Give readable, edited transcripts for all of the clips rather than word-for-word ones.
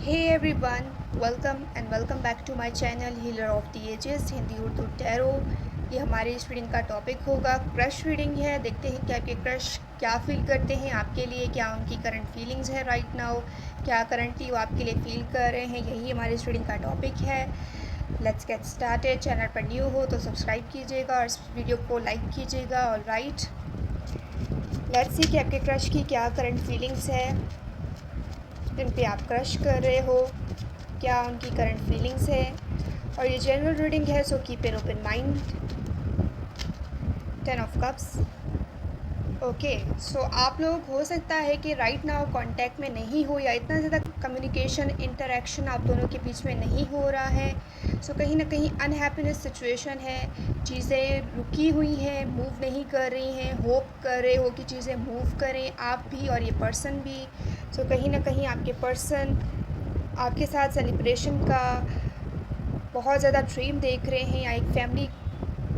Hey everyone, welcome back to my channel Healer of the Ages Hindi Urdu tarot. ये हमारे इस reading का topic होगा क्रश रीडिंग है। देखते हैं कि आपके क्रश क्या फील करते हैं आपके लिए, क्या उनकी करंट फीलिंग्स है राइट नाउ, क्या करंटली वो आपके लिए फील कर रहे हैं। यही हमारे इस रीडिंग का टॉपिक है। Let's get started. चैनल पर न्यू हो तो सब्सक्राइब कीजिएगा और इस वीडियो को लाइक कीजिएगा। और राइट, लेट्स सी कि आपके क्रश की क्या करंट फीलिंग्स है, जिन पे आप क्रश कर रहे हो, क्या उनकी करंट फीलिंग्स है। और ये जनरल रीडिंग है, so keep an open mind. 10 of cups. Okay, so आप लोग हो सकता है कि राइट नाउ कांटेक्ट में नहीं हो, या इतना ज़्यादा कम्युनिकेशन इंटरेक्शन आप दोनों के बीच में नहीं हो रहा है। सो कहीं ना कहीं अनहैप्पीनेस सिचुएशन है, चीज़ें रुकी हुई हैं, मूव नहीं कर रही हैं। होप कर रहे हो कि चीज़ें मूव करें आप भी और ये पर्सन भी। सो कहीं ना कहीं आपके पर्सन आपके साथ सेलिब्रेशन का बहुत ज़्यादा ड्रीम देख रहे हैं, या एक फैमिली,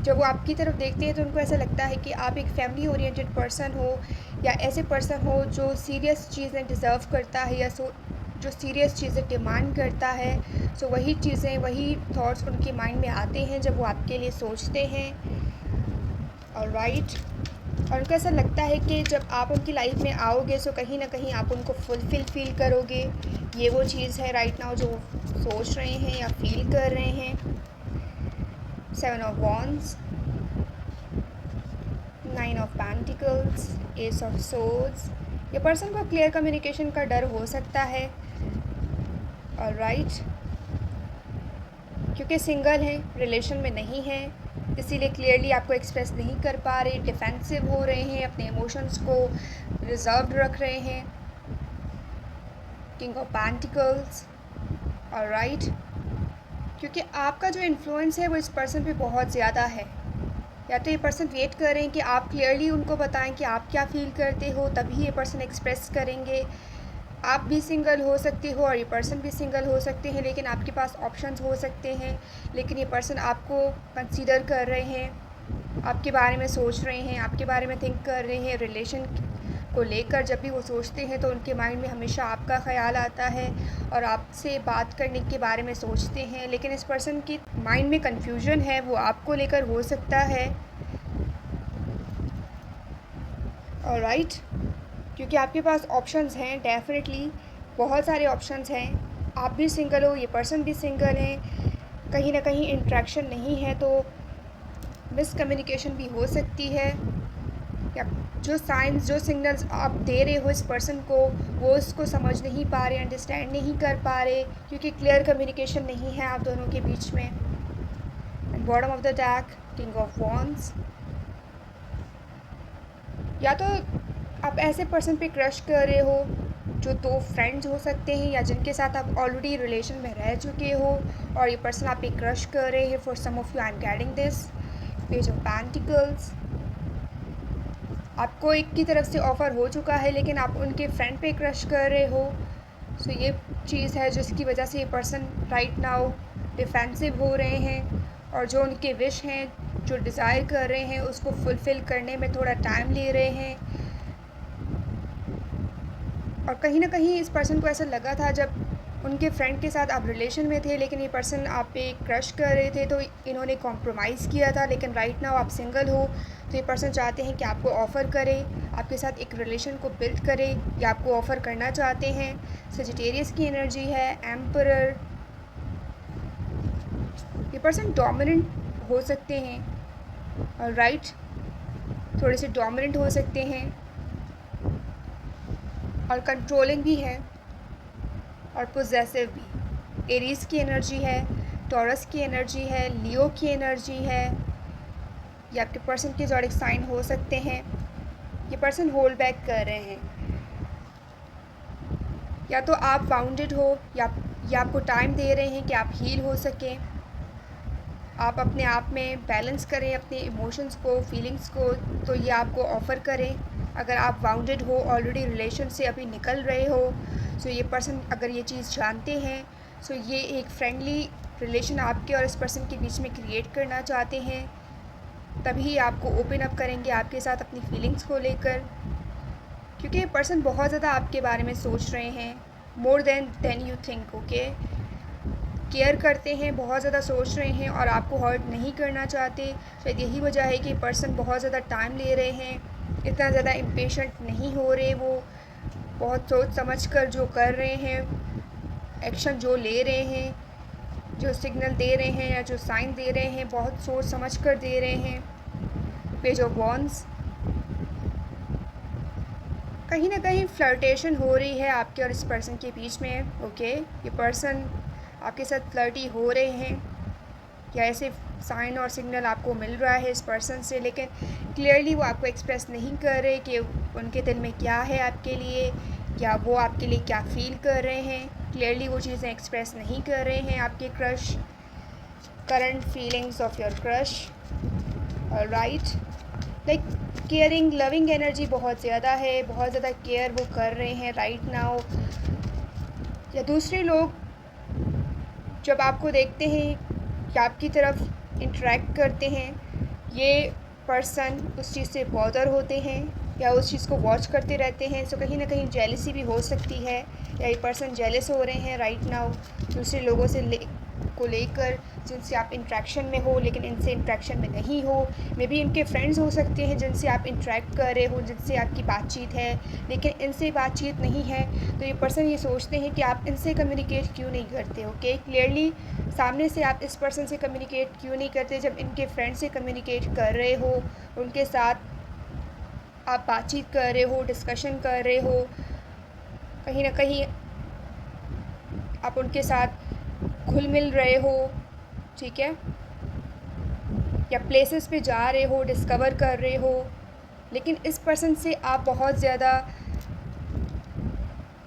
जब वो आपकी तरफ देखते हैं तो उनको ऐसा लगता है कि आप एक फैमिली ओरिएंटेड पर्सन हो, या ऐसे पर्सन हो जो सीरियस चीज़ें डिज़र्व करता है, या जो सीरियस चीज़ें डिमांड करता है। सो वही चीज़ें, वही थॉट्स उनके माइंड में आते हैं जब वो आपके लिए सोचते हैं। और राइट, और उनको ऐसा लगता है कि जब आप उनकी लाइफ में आओगे सो कहीं ना कहीं आप उनको फुलफिल फील करोगे। ये वो चीज़ है राइट नाउ जो सोच रहे हैं या फील कर रहे हैं। 7 of wands, 9 of pentacles, S of swords. ये पर्सन को क्लियर कम्युनिकेशन का डर हो सकता है। और राइट, क्योंकि सिंगल हैं, रिलेशन में नहीं हैं, इसीलिए क्लियरली आपको एक्सप्रेस नहीं कर पा रहे, डिफेंसिव हो रहे हैं, अपने इमोशंस को रिजर्व्ड रख रहे हैं। King of pentacles. और राइट, क्योंकि आपका जो इन्फ्लुएंस है वो इस पर्सन पे बहुत ज़्यादा है, या तो ये पर्सन वेट कर रहे हैं कि आप क्लियरली उनको बताएं कि आप क्या फील करते हो, तभी ये पर्सन एक्सप्रेस करेंगे। आप भी सिंगल हो सकते हो और ये पर्सन भी सिंगल हो सकते हैं, लेकिन आपके पास ऑप्शंस हो सकते हैं। लेकिन ये पर्सन आपको कंसीडर कर रहे हैं, आपके बारे में सोच रहे हैं, आपके बारे में थिंक कर रहे हैं। रिलेशन को लेकर जब भी वो सोचते हैं तो उनके माइंड में हमेशा आपका ख़्याल आता है और आपसे बात करने के बारे में सोचते हैं। लेकिन इस पर्सन की माइंड में कन्फ्यूजन है, वो आपको लेकर हो सकता है। और राइट, क्योंकि आपके पास ऑप्शंस हैं, डेफिनेटली बहुत सारे ऑप्शंस हैं। आप भी सिंगल हो, ये पर्सन भी सिंगल है, कहीं ना कहीं इंट्रैक्शन नहीं है तो मिसकम्युनिकेशन भी हो सकती है, या जो साइंस, जो सिग्नल्स आप दे रहे हो इस पर्सन को, वो उसको समझ नहीं पा रहे, अंडरस्टैंड नहीं कर पा रहे, क्योंकि क्लियर कम्युनिकेशन नहीं है आप दोनों के बीच में। And bottom of the deck, king of wands. या तो आप ऐसे पर्सन पे क्रश कर रहे हो जो दो फ्रेंड्स हो सकते हैं, या जिनके साथ आप ऑलरेडी रिलेशन में रह चुके हो और ये पर्सन आप पे क्रश कर रहे हैं। For some of you I am getting this page of pentacles. आपको एक की तरफ से ऑफ़र हो चुका है, लेकिन आप उनके फ्रेंड पे क्रश कर रहे हो। सो ये चीज़ है जिसकी वजह से ये पर्सन राइट नाउ डिफेंसिव हो रहे हैं, और जो उनके विश हैं, जो डिज़ायर कर रहे हैं, उसको फुलफ़िल करने में थोड़ा टाइम ले रहे हैं। और कहीं ना कहीं इस पर्सन को ऐसा लगा था जब उनके फ्रेंड के साथ आप रिलेशन में थे, लेकिन ये पर्सन आप पे क्रश कर रहे थे तो इन्होंने कॉम्प्रोमाइज़ किया था। लेकिन राइट नाउ आप सिंगल हो तो ये पर्सन चाहते हैं कि आपको ऑफ़र करें, आपके साथ एक रिलेशन को बिल्ड करें, या आपको ऑफ़र करना चाहते हैं। सजिटेरियस की एनर्जी है, एम्परर। ये पर्सन डोमिनेंट हो सकते हैं, और राइट, थोड़े से डोमिनेंट हो सकते हैं, और कंट्रोलिंग भी है, और पोजेसिव भी। एरीज की एनर्जी है, टॉरस की एनर्जी है, लियो की एनर्जी है। ये आपके पर्सन के ज़ोडिक साइन हो सकते हैं। ये पर्सन होल्ड बैक कर रहे हैं, या तो आप वाउंडेड हो, या आपको टाइम दे रहे हैं कि आप हील हो सकें, आप अपने आप में बैलेंस करें अपने इमोशंस को, फीलिंग्स को। तो ये आपको ऑफ़र करें। अगर आप वाउंडेड हो, ऑलरेडी रिलेशन से अभी निकल रहे हो, सो ये पर्सन अगर ये चीज़ जानते हैं, सो ये एक फ्रेंडली रिलेशन आपके और इस पर्सन के बीच में क्रिएट करना चाहते हैं। तभी आपको ओपन अप करेंगे आपके साथ अपनी फीलिंग्स को लेकर, क्योंकि ये पर्सन बहुत ज़्यादा आपके बारे में सोच रहे हैं, more than you think. Okay, care करते हैं, बहुत ज़्यादा सोच रहे हैं और आपको हर्ट नहीं करना चाहते। शायद यही वजह है कि पर्सन बहुत ज़्यादा टाइम ले रहे हैं, इतना ज़्यादा इम्पेशेंट नहीं हो रहे, वो बहुत सोच समझ कर जो कर रहे हैं, एक्शन जो ले रहे हैं, जो सिग्नल दे रहे हैं या जो साइन दे रहे हैं, बहुत सोच समझ कर दे रहे हैं। पेज ऑफ वॉन्ड्स, कहीं ना कहीं फ्लर्टेशन हो रही है आपके और इस पर्सन के बीच में। ओके, ये पर्सन आपके साथ फ्लर्टी हो रहे हैं या ऐसे साइन और सिग्नल आपको मिल रहा है इस पर्सन से, लेकिन क्लियरली वो आपको एक्सप्रेस नहीं कर रहे कि उनके दिल में क्या है आपके लिए, या वो आपके लिए क्या फ़ील कर रहे हैं। क्लियरली वो चीज़ें एक्सप्रेस नहीं कर रहे हैं आपके crush, current feelings of your crush. Right, like caring loving energy बहुत ज़्यादा है, बहुत ज़्यादा केयर वो कर रहे हैं राइट नाउ। या दूसरे लोग जब आपको देखते हैं कि आपकी तरफ इंटरेक्ट करते हैं, ये पर्सन उस चीज़ से बॉदर होते हैं या उस चीज़ को वॉच करते रहते हैं। सो कहीं ना कहीं जेलसी भी हो सकती है, या ये पर्सन जेलस हो रहे हैं राइट नाउ दूसरे लोगों से लेकर जिनसे आप इंट्रैक्शन में हो लेकिन इनसे इंट्रैक्शन में नहीं हो। मे बी इनके फ्रेंड्स हो सकते हैं जिनसे आप इंटरेक्ट कर रहे हो, जिनसे आपकी बातचीत है, लेकिन इनसे बातचीत नहीं है। तो ये पर्सन ये सोचते हैं कि आप इनसे कम्युनिकेट क्यों नहीं करते। ओके, क्लियरली सामने से आप इस पर्सन से कम्युनिकेट क्यों नहीं करते जब इनके फ्रेंड से कम्युनिकेट कर रहे हो, उनके साथ आप बातचीत कर रहे हो, डिस्कशन कर रहे हो, कहीं ना कहीं आप उनके साथ घुल मिल रहे हो, ठीक है, या प्लेसेस पे जा रहे हो, डिस्कवर कर रहे हो, लेकिन इस पर्सन से आप बहुत ज़्यादा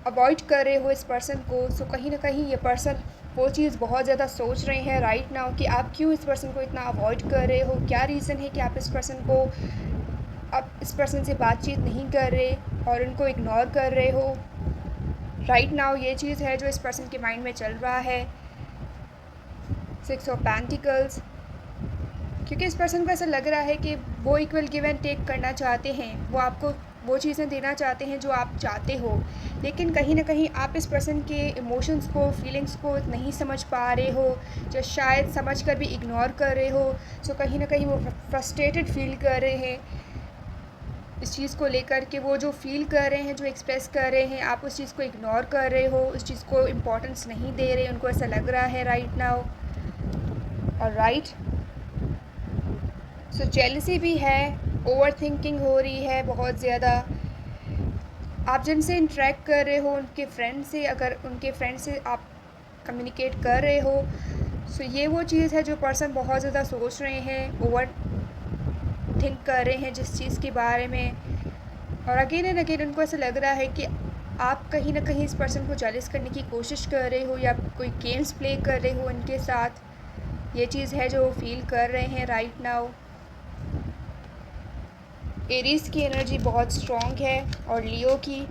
अवॉइड कर रहे हो इस पर्सन को। सो कहीं ना कहीं ये पर्सन वो चीज़ बहुत ज़्यादा सोच रहे हैं राइट नाउ कि आप क्यों इस पर्सन को इतना अवॉइड कर रहे हो, क्या रीज़न है कि आप इस पर्सन से बातचीत नहीं कर रहे और उनको इग्नोर कर रहे हो राइट नाउ। ये चीज़ है जो इस पर्सन के माइंड में चल रहा है। 6 ऑफ पेंटिकल्स, क्योंकि इस पर्सन को ऐसा लग रहा है कि वो इक्वल गिव एंड टेक करना चाहते हैं, वो आपको वो चीज़ें देना चाहते हैं जो आप चाहते हो, लेकिन कहीं ना कहीं आप इस पर्सन के इमोशंस को, फीलिंग्स को नहीं समझ पा रहे हो, जो शायद समझ कर भी इग्नोर कर रहे हो। सो कहीं ना कहीं वो फ्रस्ट्रेटेड फील कर रहे हैं इस चीज़ को लेकर के। वो जो फील कर रहे हैं, जो एक्सप्रेस कर रहे हैं, आप उस चीज़ को इग्नोर कर रहे हो, उस चीज़ को इम्पोर्टेंस नहीं दे रहे, उनको ऐसा लग रहा है राइट नाउ। और राइट, सो जेलसी भी है, ओवर थिंकिंग हो रही है बहुत ज़्यादा। आप जिनसे इंटरेक्ट कर रहे हो उनके फ्रेंड से, अगर उनके फ्रेंड से आप कम्युनिकेट कर रहे हो, सो ये वो चीज़ है जो पर्सन बहुत ज़्यादा सोच रहे हैं, ओवर थिंक कर रहे हैं जिस चीज़ के बारे में। और अगेन एंड अगेन उनको ऐसा लग रहा है कि आप कहीं ना कहीं इस पर्सन को जेलस करने की कोशिश कर रहे हो या कोई गेम्स प्ले कर रहे हो उनके साथ। ये चीज़ है जो फील कर रहे हैं राइट नाउ। एरीज की एनर्जी बहुत स्ट्रॉन्ग है और लियो की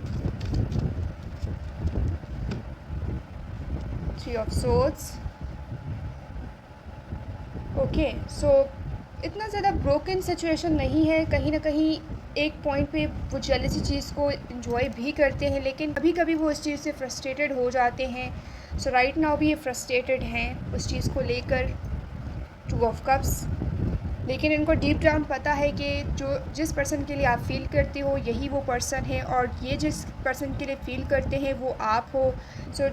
3 ऑफ सोर्ड्स। ओके, सो इतना ज़्यादा ब्रोकन सिचुएशन नहीं है, कहीं ना कहीं एक पॉइंट पे वो जेलसी चीज़ को इन्जॉय भी करते हैं, लेकिन कभी कभी वो उस चीज़ से फ्रस्ट्रेटेड हो जाते हैं। सो राइट नाउ भी ये फ्रस्ट्रेटेड हैं उस चीज़ को लेकर, 2 ऑफ कप्स। लेकिन इनको डीप डाउन पता है कि जिस पर्सन के लिए आप फील करते हो यही वो पर्सन है, और ये जिस पर्सन के लिए फील करते हैं वो आप हो। सो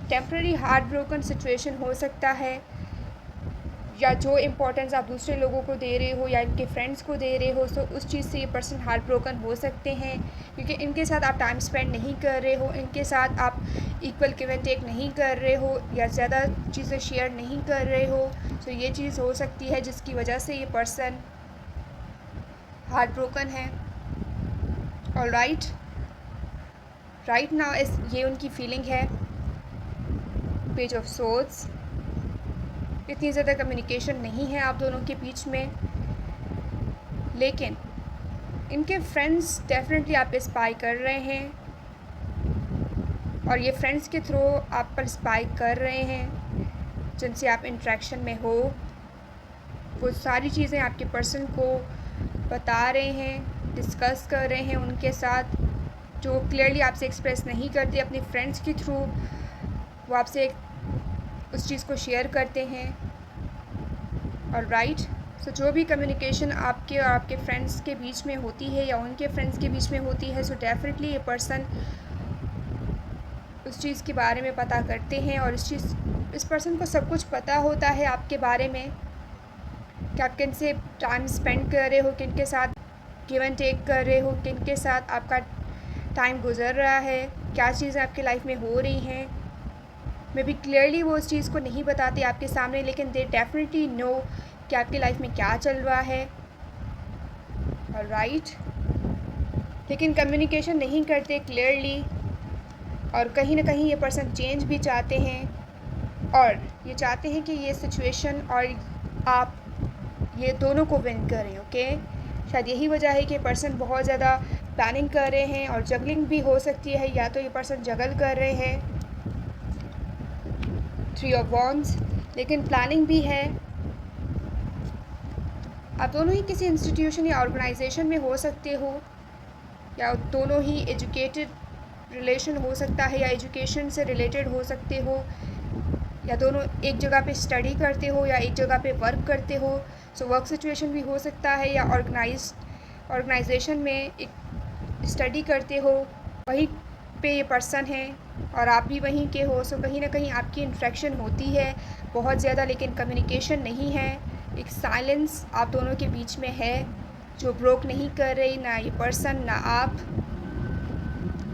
टेम्प्रेरी हार्ट ब्रोकन सिचुएशन हो सकता है, या जो इम्पोर्टेंस आप दूसरे लोगों को दे रहे हो या इनके फ्रेंड्स को दे रहे हो, सो उस चीज़ से ये पर्सन हार्ट ब्रोकन हो सकते हैं, क्योंकि इनके साथ आप टाइम स्पेंड नहीं कर रहे हो, इनके साथ आप इक्वल गिव एंड टेक नहीं कर रहे हो या ज़्यादा चीज़ें शेयर नहीं कर रहे हो। सो ये चीज़ हो सकती है जिसकी वजह से ये पर्सन हार्ट ब्रोकन है। और राइट नाउ ये उनकी फीलिंग है। पेज ऑफ सोर्ड्स, इतनी ज़्यादा कम्युनिकेशन नहीं है आप दोनों के बीच में, लेकिन इनके फ्रेंड्स डेफिनेटली आप पे स्पाई कर रहे हैं, और ये फ्रेंड्स के थ्रू आप पर स्पाई कर रहे हैं जिनसे आप इंटरेक्शन में हो। वो सारी चीज़ें आपके पर्सन को बता रहे हैं, डिस्कस कर रहे हैं उनके साथ, जो क्लियरली आपसे एक्सप्रेस नहीं करते अपने फ्रेंड्स के थ्रू, वो आपसे उस चीज़ को शेयर करते हैं। और राइट, सो जो भी कम्युनिकेशन आपके और आपके फ्रेंड्स के बीच में होती है या उनके फ्रेंड्स के बीच में होती है, सो डेफिनेटली ये पर्सन उस चीज़ के बारे में पता करते हैं और इस पर्सन को सब कुछ पता होता है आपके बारे में कि आप किन से टाइम स्पेंड कर रहे हो, किन के साथ गिव एंड टेक कर रहे हो, किन के साथ आपका टाइम गुजर रहा है, क्या चीज़ें आपकी लाइफ में हो रही हैं। मे बी क्लियरली वो उस चीज़ को नहीं बताते आपके सामने, लेकिन दे डेफिनेटली नो कि आपकी लाइफ में क्या चल रहा है। और राइट, लेकिन कम्युनिकेशन नहीं करते क्लियरली, और कहीं ना कहीं ये पर्सन चेंज भी चाहते हैं और ये चाहते हैं कि ये सिचुएशन और आप ये दोनों को विन करें। ओके, शायद यही वजह है कि पर्सन बहुत ज़्यादा प्लानिंग कर रहे हैं और जगलिंग भी हो सकती है, या तो ये पर्सन जगल कर रहे हैं 3 ऑफ वॉन्ड्स, लेकिन प्लानिंग भी है। आप दोनों ही किसी इंस्टीट्यूशन या ऑर्गेनाइजेशन में हो सकते हो, या दोनों ही एजुकेटेड रिलेशन हो सकता है या एजुकेशन से रिलेटेड हो सकते हो, या दोनों एक जगह पे स्टडी करते हो या एक जगह पे वर्क करते हो। सो वर्क सिचुएशन भी हो सकता है, या ऑर्गेनाइजेशन में एक स्टडी करते हो, वहीं पे ये पर्सन है और आप भी वहीं के हो। सो कहीं ना कहीं आपकी इंट्रैक्शन होती है बहुत ज़्यादा, लेकिन कम्युनिकेशन नहीं है। एक साइलेंस आप दोनों के बीच में है जो ब्रोक नहीं कर रही, ना ये पर्सन ना आप।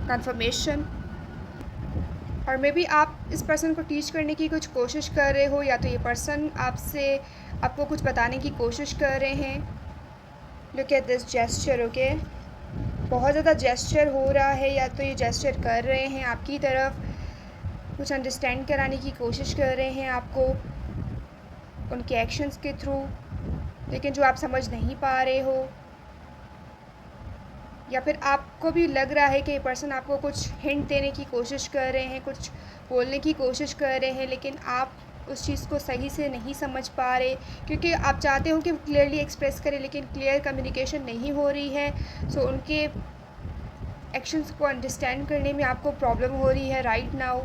कंफर्मेशन, और मे बी आप इस पर्सन को टीच करने की कुछ कोशिश कर रहे हो, या तो ये पर्सन आपको कुछ बताने की कोशिश कर रहे हैं। Look at this gesture. Okay, बहुत ज़्यादा जेस्चर हो रहा है, या तो ये जेस्चर कर रहे हैं आपकी तरफ, कुछ अंडरस्टैंड कराने की कोशिश कर रहे हैं आपको उनके एक्शंस के थ्रू, लेकिन जो आप समझ नहीं पा रहे हो, या फिर आपको भी लग रहा है कि ये पर्सन आपको कुछ हिंट देने की कोशिश कर रहे हैं, कुछ बोलने की कोशिश कर रहे हैं, लेकिन आप उस चीज़ को सही से नहीं समझ पा रहे, क्योंकि आप चाहते हो कि क्लियरली एक्सप्रेस करें, लेकिन क्लियर कम्युनिकेशन नहीं हो रही है। सो उनके एक्शंस को अंडरस्टैंड करने में आपको प्रॉब्लम हो रही है राइट नाउ।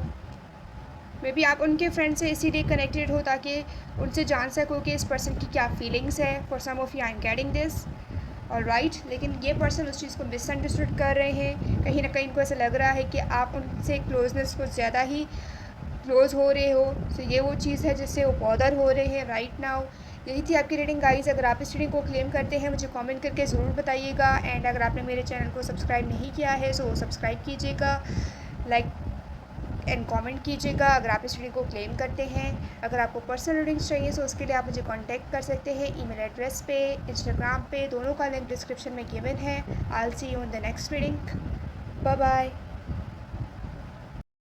मे बी आप उनके फ्रेंड से इसीलिए कनेक्टेड हो ताकि उनसे जान सको कि इस पर्सन की क्या फीलिंग्स है। For some of you I am getting this. और राइट, लेकिन ये पर्सन उस चीज़ को मिसअंडरस्टूड कर रहे हैं। कहीं ना कहीं इनको ऐसा लग रहा है कि आप उनसे क्लोजनेस को ज़्यादा ही क्लोज हो रहे हो। सो ये वो चीज़ है जिससे वो बॉदर हो रहे हैं राइट नाउ। यही थी आपकी रीडिंग गाइस। अगर आप इस रीडिंग को क्लेम करते हैं मुझे कमेंट करके ज़रूर बताइएगा। एंड अगर आपने मेरे चैनल को सब्सक्राइब नहीं किया है सो सब्सक्राइब कीजिएगा, लाइक एंड कमेंट कीजिएगा अगर आप इस रीडिंग को क्लेम करते हैं। अगर आपको पर्सनल रीडिंग्स चाहिए तो उसके लिए आप मुझे कांटेक्ट कर सकते हैं ईमेल एड्रेस पे, इंस्टाग्राम पे, दोनों का लिंक डिस्क्रिप्शन में गिवन है। I will see you in the next reading. Bye bye.